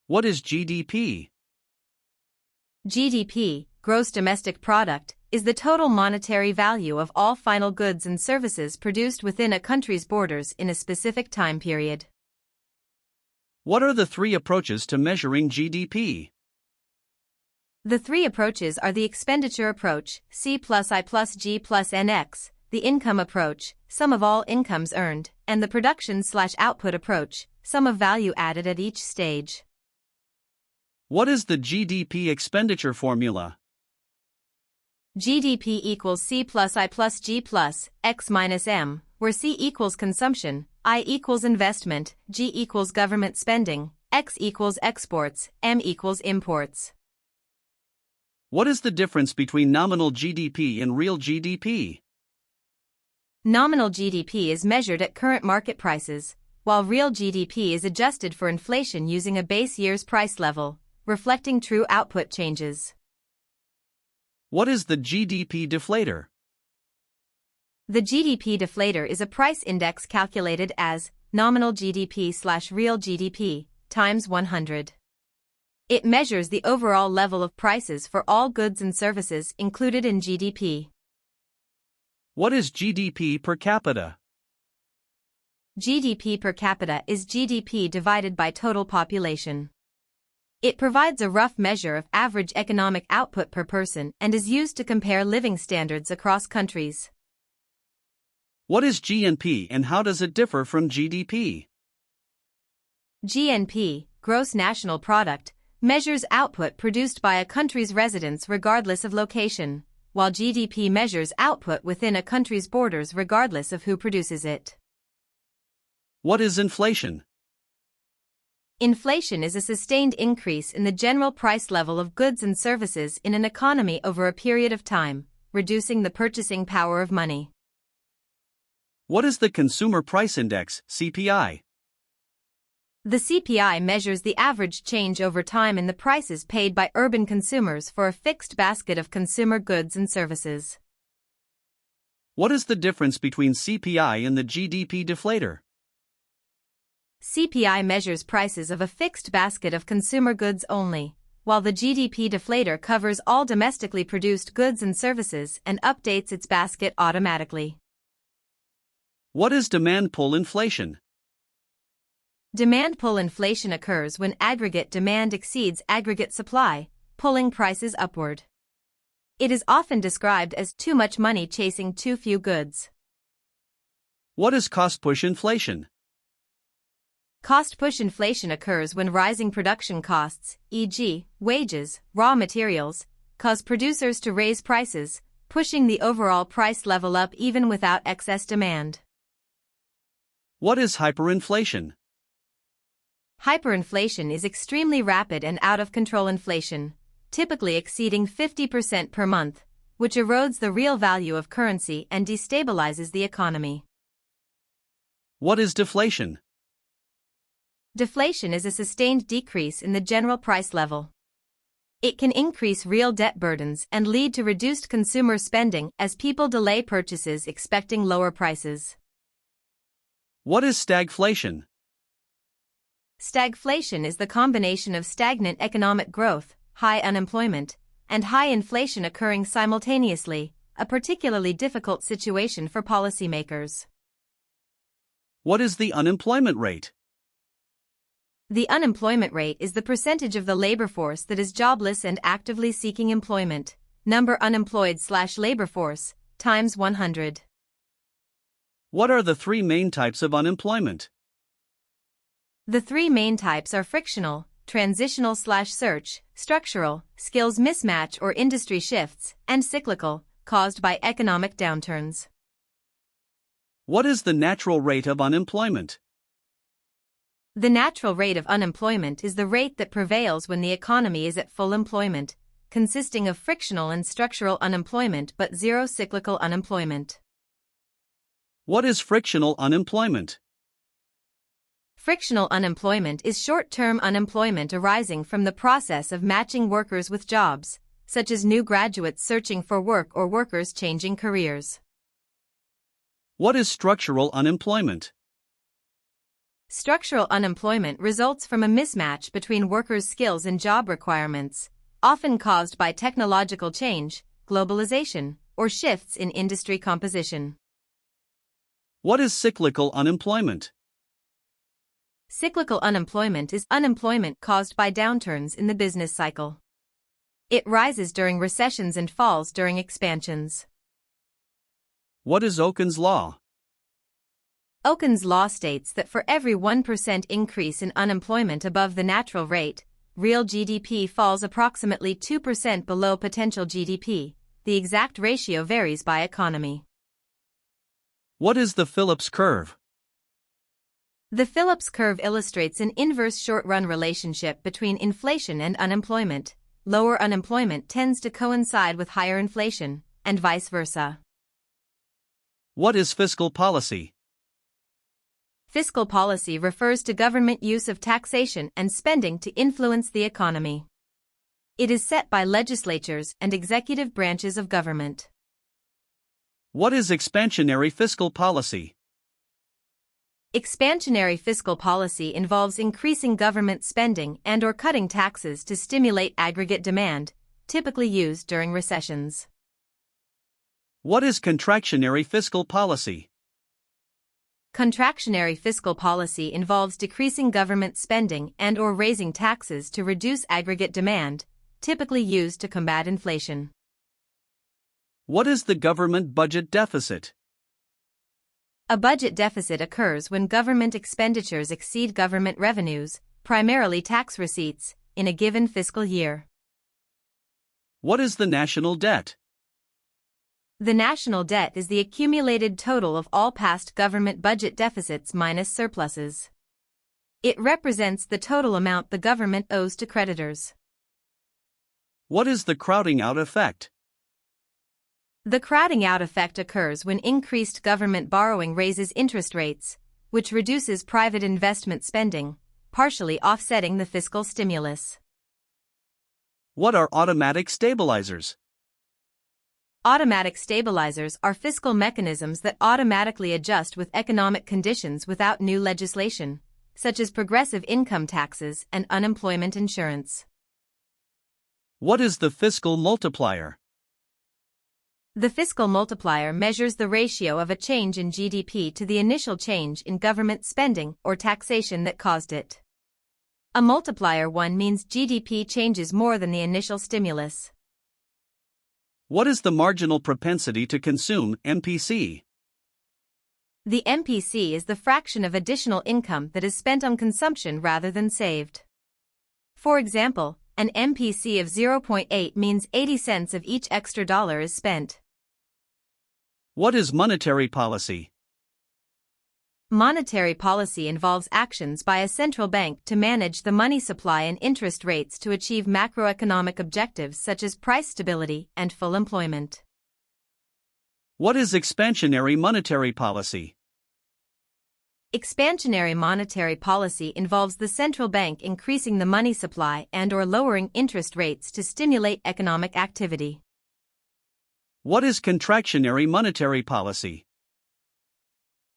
What is GDP? GDP, gross domestic product, is the total monetary value of all final goods and services produced within a country's borders in a specific time period. What are the three approaches to measuring GDP? The three approaches are the expenditure approach, C plus I plus G plus NX, the income approach, sum of all incomes earned, and the production/output approach, sum of value added at each stage. What is the GDP expenditure formula? GDP equals C plus I plus G plus X minus M, where C equals consumption, I equals investment, G equals government spending, X equals exports, M equals imports. What is the difference between nominal GDP and real GDP? Nominal GDP is measured at current market prices, while real GDP is adjusted for inflation using a base year's price level, reflecting true output changes. What is the GDP deflator? The GDP deflator is a price index calculated as nominal GDP/real GDP times 100. It measures the overall level of prices for all goods and services included in GDP. What is GDP per capita? GDP per capita is GDP divided by total population. It provides a rough measure of average economic output per person and is used to compare living standards across countries. What is GNP and how does it differ from GDP? GNP, gross national product, measures output produced by a country's residents regardless of location, while GDP measures output within a country's borders regardless of who produces it. What is inflation? Inflation is a sustained increase in the general price level of goods and services in an economy over a period of time, reducing the purchasing power of money. What is the Consumer Price Index, CPI? The CPI measures the average change over time in the prices paid by urban consumers for a fixed basket of consumer goods and services. What is the difference between CPI and the GDP deflator? CPI measures prices of a fixed basket of consumer goods only, while the GDP deflator covers all domestically produced goods and services and updates its basket automatically. What is demand pull inflation? Demand pull inflation occurs when aggregate demand exceeds aggregate supply, pulling prices upward. It is often described as too much money chasing too few goods. What is cost push inflation? Cost push inflation occurs when rising production costs, e.g., wages, raw materials, cause producers to raise prices, pushing the overall price level up even without excess demand. What is hyperinflation? Hyperinflation is extremely rapid and out-of-control inflation, typically exceeding 50% per month, which erodes the real value of currency and destabilizes the economy. What is deflation? Deflation is a sustained decrease in the general price level. It can increase real debt burdens and lead to reduced consumer spending as people delay purchases expecting lower prices. What is stagflation? Stagflation is the combination of stagnant economic growth, high unemployment, and high inflation occurring simultaneously, a particularly difficult situation for policymakers. What is the unemployment rate? The unemployment rate is the percentage of the labor force that is jobless and actively seeking employment, number unemployed/labor force, times 100. What are the three main types of unemployment? The three main types are frictional, transitional/search, structural, skills mismatch or industry shifts, and cyclical, caused by economic downturns. What is the natural rate of unemployment? The natural rate of unemployment is the rate that prevails when the economy is at full employment, consisting of frictional and structural unemployment but zero cyclical unemployment. What is frictional unemployment? Frictional unemployment is short-term unemployment arising from the process of matching workers with jobs, such as new graduates searching for work or workers changing careers. What is structural unemployment? Structural unemployment results from a mismatch between workers' skills and job requirements, often caused by technological change, globalization, or shifts in industry composition. What is cyclical unemployment? Cyclical unemployment is unemployment caused by downturns in the business cycle. It rises during recessions and falls during expansions. What is Okun's law? Okun's law states that for every 1% increase in unemployment above the natural rate, real GDP falls approximately 2% below potential GDP. The exact ratio varies by economy. What is the Phillips curve? The Phillips curve illustrates an inverse short-run relationship between inflation and unemployment. Lower unemployment tends to coincide with higher inflation, and vice versa. What is fiscal policy? Fiscal policy refers to government use of taxation and spending to influence the economy. It is set by legislatures and executive branches of government. What is expansionary fiscal policy? Expansionary fiscal policy involves increasing government spending and/or cutting taxes to stimulate aggregate demand, typically used during recessions. What is contractionary fiscal policy? Contractionary fiscal policy involves decreasing government spending and/or raising taxes to reduce aggregate demand, typically used to combat inflation. What is the government budget deficit? A budget deficit occurs when government expenditures exceed government revenues, primarily tax receipts, in a given fiscal year. What is the national debt? The national debt is the accumulated total of all past government budget deficits minus surpluses. It represents the total amount the government owes to creditors. What is the crowding out effect? The crowding out effect occurs when increased government borrowing raises interest rates, which reduces private investment spending, partially offsetting the fiscal stimulus. What are automatic stabilizers? Automatic stabilizers are fiscal mechanisms that automatically adjust with economic conditions without new legislation, such as progressive income taxes and unemployment insurance. What is the fiscal multiplier? The fiscal multiplier measures the ratio of a change in GDP to the initial change in government spending or taxation that caused it. A multiplier 1 means GDP changes more than the initial stimulus. What is the marginal propensity to consume, MPC? The MPC is the fraction of additional income that is spent on consumption rather than saved. For example, an MPC of 0.8 means 80 cents of each extra dollar is spent. What is monetary policy? Monetary policy involves actions by a central bank to manage the money supply and interest rates to achieve macroeconomic objectives such as price stability and full employment. What is expansionary monetary policy? Expansionary monetary policy involves the central bank increasing the money supply and/or lowering interest rates to stimulate economic activity. What is contractionary monetary policy?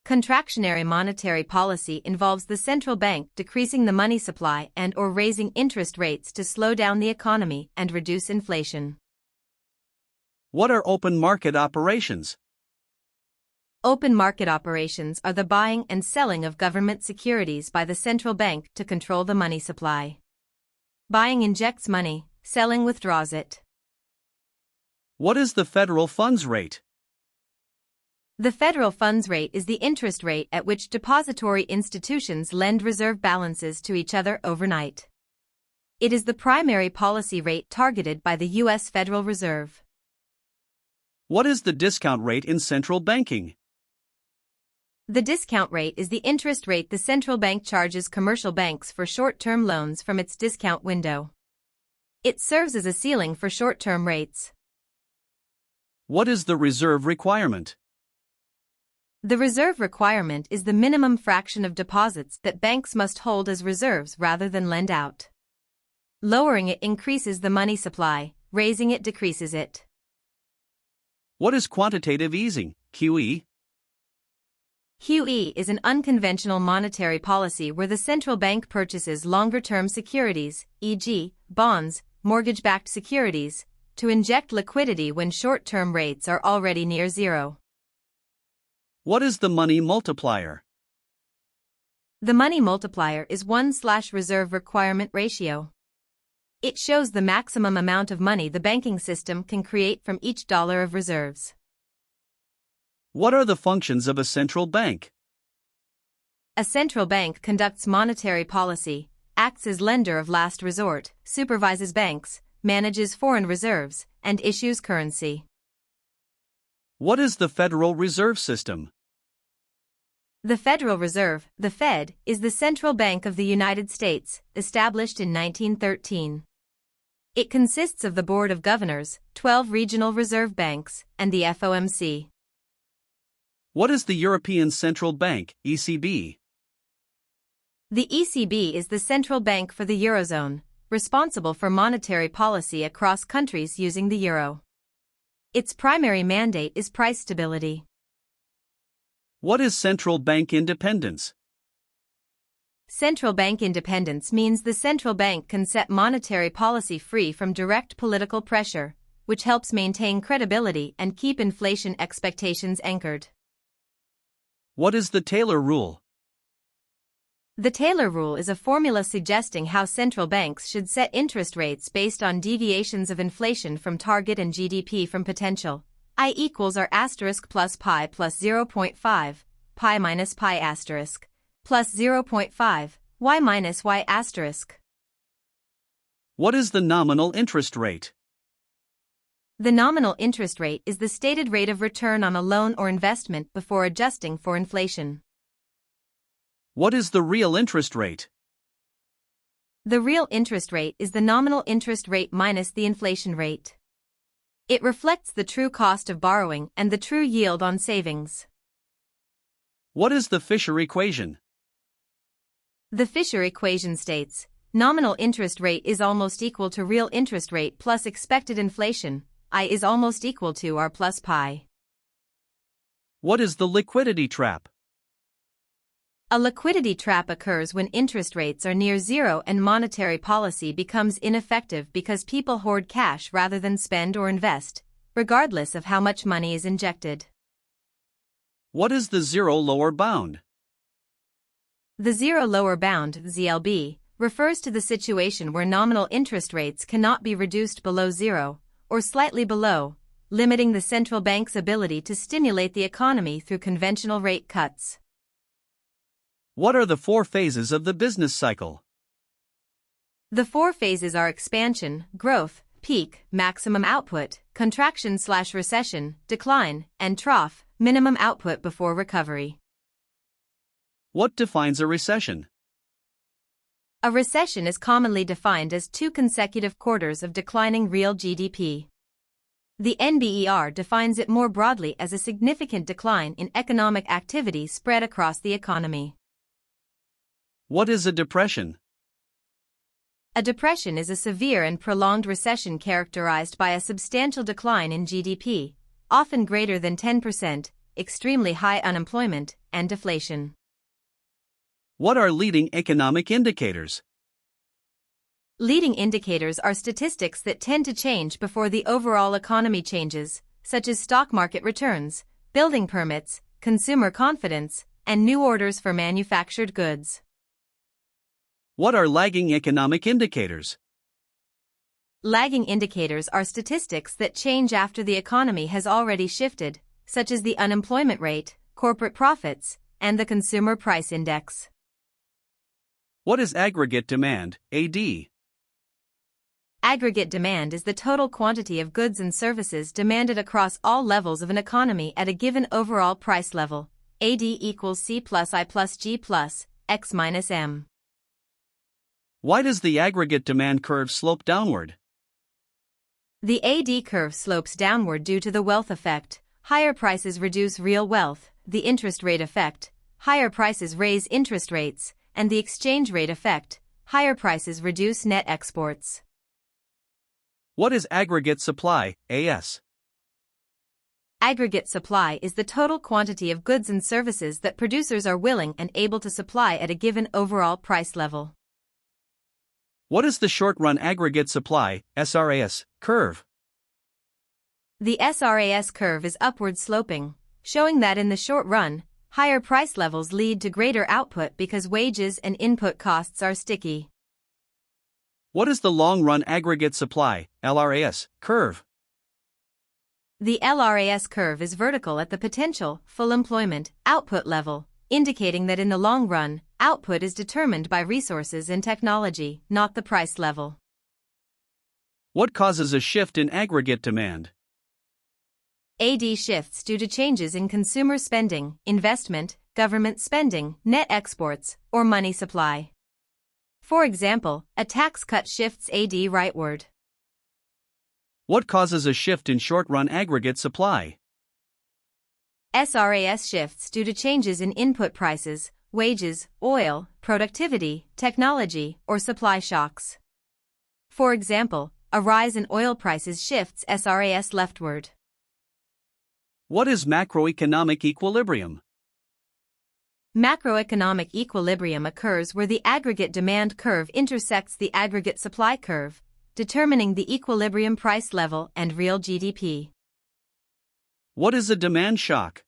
Contractionary monetary policy involves the central bank decreasing the money supply and/or raising interest rates to slow down the economy and reduce inflation. What are open market operations? Open market operations are the buying and selling of government securities by the central bank to control the money supply. Buying injects money, selling withdraws it. What is the federal funds rate? The federal funds rate is the interest rate at which depository institutions lend reserve balances to each other overnight. It is the primary policy rate targeted by the U.S. Federal Reserve. What is the discount rate in central banking? The discount rate is the interest rate the central bank charges commercial banks for short-term loans from its discount window. It serves as a ceiling for short-term rates. What is the reserve requirement? The reserve requirement is the minimum fraction of deposits that banks must hold as reserves rather than lend out. Lowering it increases the money supply, raising it decreases it. What is quantitative easing, QE? QE is an unconventional monetary policy where the central bank purchases longer-term securities, e.g., bonds, mortgage-backed securities, to inject liquidity when short-term rates are already near zero. What is the money multiplier? The money multiplier is 1/reserve requirement ratio. It shows the maximum amount of money the banking system can create from each dollar of reserves. What are the functions of a central bank? A central bank conducts monetary policy, acts as lender of last resort, supervises banks, manages foreign reserves, and issues currency. What is the Federal Reserve System? The Federal Reserve, the Fed, is the central bank of the United States, established in 1913. It consists of the Board of Governors, 12 regional reserve banks, and the FOMC. What is the European Central Bank, ECB? The ECB is the central bank for the Eurozone, responsible for monetary policy across countries using the euro. Its primary mandate is price stability. What is central bank independence? Central bank independence means the central bank can set monetary policy free from direct political pressure, which helps maintain credibility and keep inflation expectations anchored. What is the Taylor rule? The Taylor rule is a formula suggesting how central banks should set interest rates based on deviations of inflation from target and GDP from potential. I equals R asterisk plus pi plus 0.5, pi minus pi asterisk, plus 0.5, y minus y asterisk. What is the nominal interest rate? The nominal interest rate is the stated rate of return on a loan or investment before adjusting for inflation. What is the real interest rate? The real interest rate is the nominal interest rate minus the inflation rate. It reflects the true cost of borrowing and the true yield on savings. What is the Fisher equation? The Fisher equation states, nominal interest rate is almost equal to real interest rate plus expected inflation, I is almost equal to R plus pi. What is the liquidity trap? A liquidity trap occurs when interest rates are near zero and monetary policy becomes ineffective because people hoard cash rather than spend or invest, regardless of how much money is injected. What is the zero lower bound? The zero lower bound, ZLB, refers to the situation where nominal interest rates cannot be reduced below zero, or slightly below, limiting the central bank's ability to stimulate the economy through conventional rate cuts. What are the 4 phases of the business cycle? The 4 phases are expansion, growth, peak, maximum output, contraction/recession, decline, and trough, minimum output before recovery. What defines a recession? A recession is commonly defined as 2 consecutive quarters of declining real GDP. The NBER defines it more broadly as a significant decline in economic activity spread across the economy. What is a depression? A depression is a severe and prolonged recession characterized by a substantial decline in GDP, often greater than 10%, extremely high unemployment, and deflation. What are leading economic indicators? Leading indicators are statistics that tend to change before the overall economy changes, such as stock market returns, building permits, consumer confidence, and new orders for manufactured goods. What are lagging economic indicators? Lagging indicators are statistics that change after the economy has already shifted, such as the unemployment rate, corporate profits, and the consumer price index. What is aggregate demand, AD? Aggregate demand is the total quantity of goods and services demanded across all levels of an economy at a given overall price level. AD equals C plus I plus G plus X minus M. Why does the aggregate demand curve slope downward? The AD curve slopes downward due to the wealth effect. Higher prices reduce real wealth, the interest rate effect. Higher prices raise interest rates, and the exchange rate effect. Higher prices reduce net exports. What is aggregate supply, AS? Aggregate supply is the total quantity of goods and services that producers are willing and able to supply at a given overall price level. What is the short-run aggregate supply (SRAS) curve? The SRAS curve is upward sloping, showing that in the short run, higher price levels lead to greater output because wages and input costs are sticky. What is the long-run aggregate supply (LRAS) curve? The LRAS curve is vertical at the potential, full employment, output level, indicating that in the long run, output is determined by resources and technology, not the price level. What causes a shift in aggregate demand? AD shifts due to changes in consumer spending, investment, government spending, net exports, or money supply. For example, a tax cut shifts AD rightward. What causes a shift in short-run aggregate supply? SRAS shifts due to changes in input prices, wages, oil, productivity, technology, or supply shocks. For example, a rise in oil prices shifts SRAS leftward. What is macroeconomic equilibrium? Macroeconomic equilibrium occurs where the aggregate demand curve intersects the aggregate supply curve, determining the equilibrium price level and real GDP. What is a demand shock?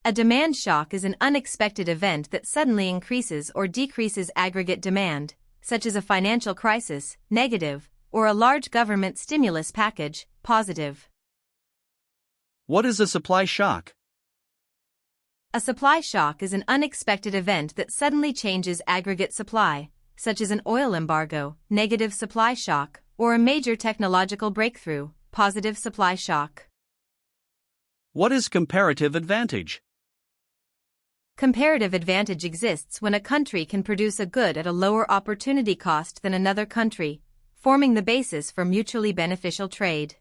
A demand shock is an unexpected event that suddenly increases or decreases aggregate demand, such as a financial crisis, negative, or a large government stimulus package, positive. What is a supply shock? A supply shock is an unexpected event that suddenly changes aggregate supply, such as an oil embargo, negative supply shock, or a major technological breakthrough, positive supply shock. What is comparative advantage? Comparative advantage exists when a country can produce a good at a lower opportunity cost than another country, forming the basis for mutually beneficial trade.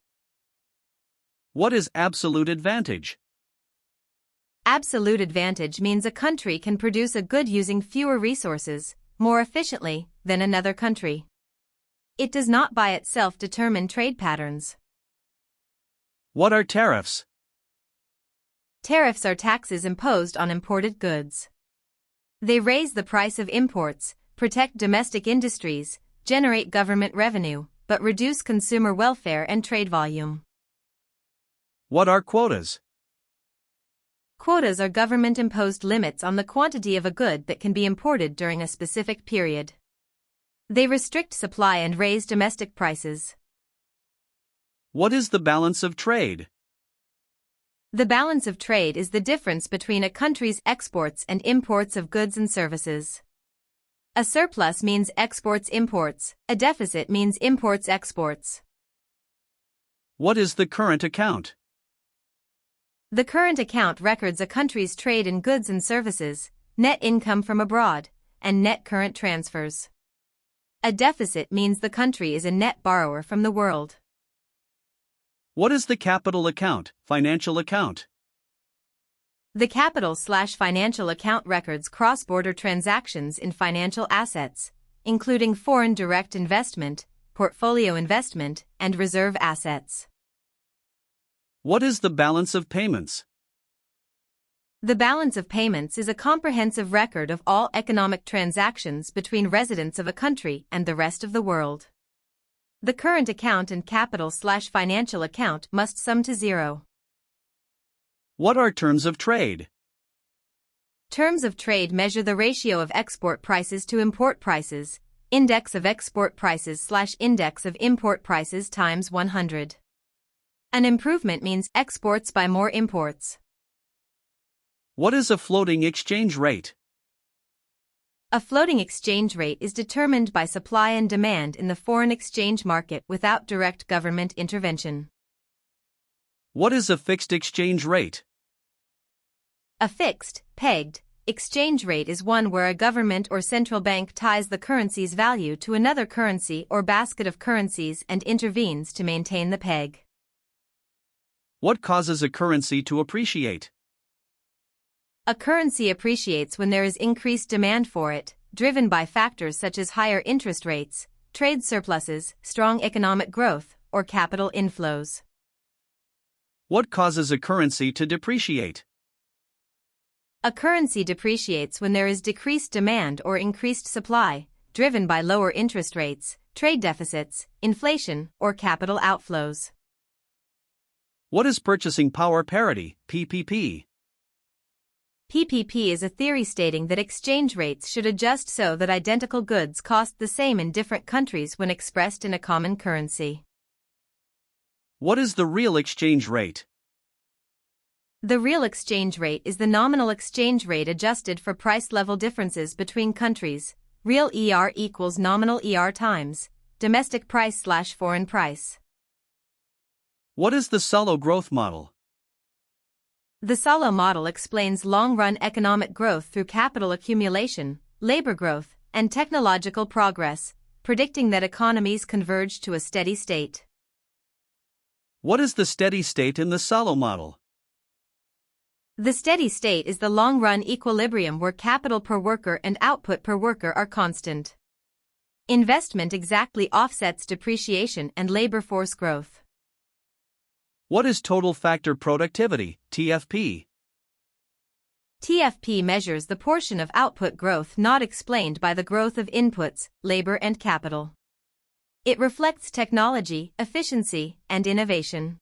What is absolute advantage? Absolute advantage means a country can produce a good using fewer resources, more efficiently, than another country. It does not by itself determine trade patterns. What are tariffs? Tariffs are taxes imposed on imported goods. They raise the price of imports, protect domestic industries, generate government revenue, but reduce consumer welfare and trade volume. What are quotas? Quotas are government-imposed limits on the quantity of a good that can be imported during a specific period. They restrict supply and raise domestic prices. What is the balance of trade? The balance of trade is the difference between a country's exports and imports of goods and services. A surplus means exports-imports, a deficit means imports-exports. What is the current account? The current account records a country's trade in goods and services, net income from abroad, and net current transfers. A deficit means the country is a net borrower from the world. What is the capital account, financial account? The capital/financial account records cross-border transactions in financial assets, including foreign direct investment, portfolio investment, and reserve assets. What is the balance of payments? The balance of payments is a comprehensive record of all economic transactions between residents of a country and the rest of the world. The current account and capital/financial account must sum to zero. What are terms of trade? Terms of trade measure the ratio of export prices to import prices, index of export prices/index of import prices times 100. An improvement means exports by more imports. What is a floating exchange rate? A floating exchange rate is determined by supply and demand in the foreign exchange market without direct government intervention. What is a fixed exchange rate? A fixed, pegged, exchange rate is one where a government or central bank ties the currency's value to another currency or basket of currencies and intervenes to maintain the peg. What causes a currency to appreciate? A currency appreciates when there is increased demand for it, driven by factors such as higher interest rates, trade surpluses, strong economic growth, or capital inflows. What causes a currency to depreciate? A currency depreciates when there is decreased demand or increased supply, driven by lower interest rates, trade deficits, inflation, or capital outflows. What is purchasing power parity, PPP? PPP is a theory stating that exchange rates should adjust so that identical goods cost the same in different countries when expressed in a common currency. What is the real exchange rate? The real exchange rate is the nominal exchange rate adjusted for price level differences between countries. Real ER equals nominal ER times domestic price/foreign price. What is the Solow growth model? The Solow model explains long-run economic growth through capital accumulation, labor growth, and technological progress, predicting that economies converge to a steady state. What is the steady state in the Solow model? The steady state is the long-run equilibrium where capital per worker and output per worker are constant. Investment exactly offsets depreciation and labor force growth. What is total factor productivity, TFP? TFP measures the portion of output growth not explained by the growth of inputs, labor and capital. It reflects technology, efficiency, and innovation.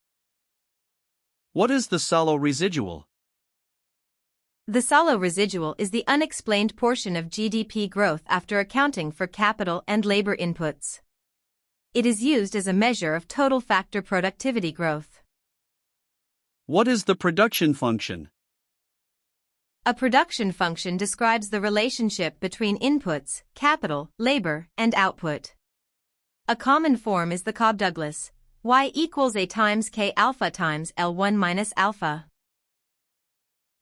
What is the Solow residual? The Solow residual is the unexplained portion of GDP growth after accounting for capital and labor inputs. It is used as a measure of total factor productivity growth. What is the production function? A production function describes the relationship between inputs, capital, labor, and output. A common form is the Cobb-Douglas, y equals A times K alpha times L1 minus alpha.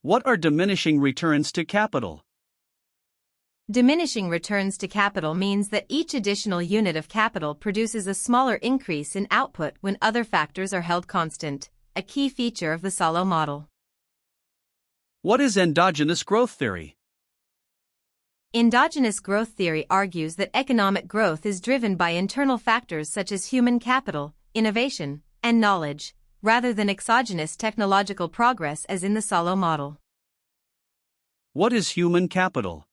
What are diminishing returns to capital? Diminishing returns to capital means that each additional unit of capital produces a smaller increase in output when other factors are held constant, a key feature of the Solow model. What is endogenous growth theory? Endogenous growth theory argues that economic growth is driven by internal factors such as human capital, innovation, and knowledge, rather than exogenous technological progress as in the Solow model. What is human capital?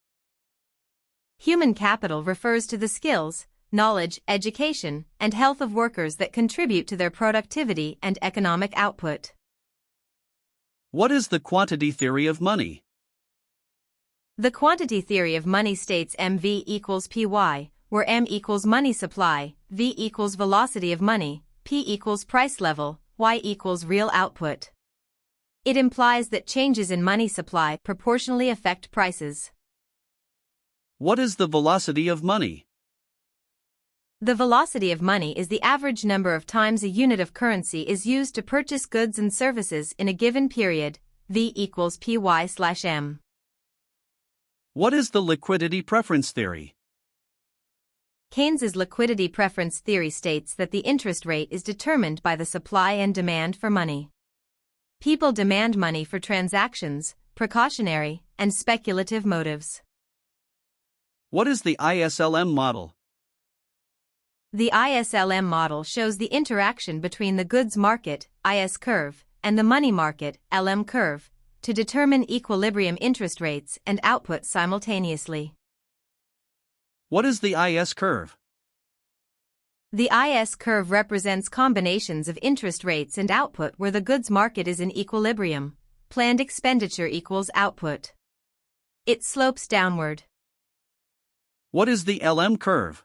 Human capital refers to the skills, knowledge, education, and health of workers that contribute to their productivity and economic output. What is the quantity theory of money? The quantity theory of money states MV equals PY, where M equals money supply, V equals velocity of money, P equals price level, Y equals real output. It implies that changes in money supply proportionally affect prices. What is the velocity of money? The velocity of money is the average number of times a unit of currency is used to purchase goods and services in a given period, V equals PY/M. What is the liquidity preference theory? Keynes's liquidity preference theory states that the interest rate is determined by the supply and demand for money. People demand money for transactions, precautionary, and speculative motives. What is the ISLM model? The ISLM model shows the interaction between the goods market, IS curve, and the money market, LM curve, to determine equilibrium interest rates and output simultaneously. What is the IS curve? The IS curve represents combinations of interest rates and output where the goods market is in equilibrium. Planned expenditure equals output. It slopes downward. What is the LM curve?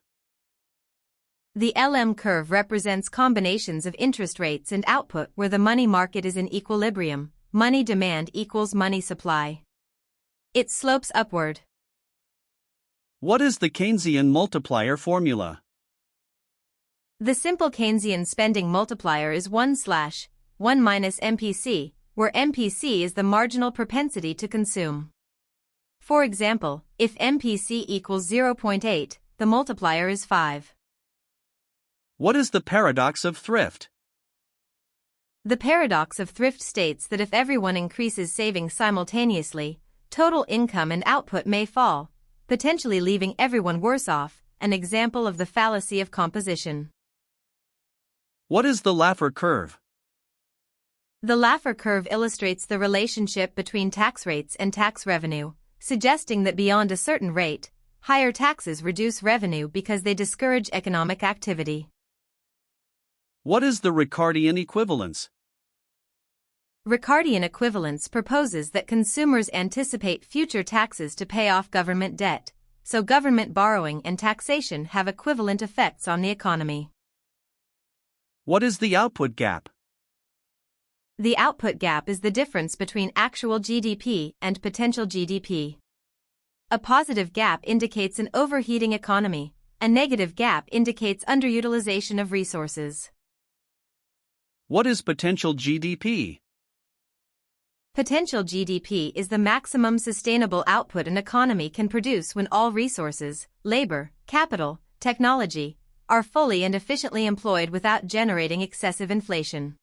The LM curve represents combinations of interest rates and output where the money market is in equilibrium. Money demand equals money supply. It slopes upward. What is the Keynesian multiplier formula? The simple Keynesian spending multiplier is 1/1 minus MPC, where MPC is the marginal propensity to consume. For example, if MPC equals 0.8, the multiplier is 5. What is the paradox of thrift? The paradox of thrift states that if everyone increases savings simultaneously, total income and output may fall, potentially leaving everyone worse off, an example of the fallacy of composition. What is the Laffer curve? The Laffer curve illustrates the relationship between tax rates and tax revenue, suggesting that beyond a certain rate, higher taxes reduce revenue because they discourage economic activity. What is the Ricardian equivalence? Ricardian equivalence proposes that consumers anticipate future taxes to pay off government debt, so government borrowing and taxation have equivalent effects on the economy. What is the output gap? The output gap is the difference between actual GDP and potential GDP. A positive gap indicates an overheating economy, a negative gap indicates underutilization of resources. What is potential GDP? Potential GDP is the maximum sustainable output an economy can produce when all resources, labor, capital, technology, are fully and efficiently employed without generating excessive inflation.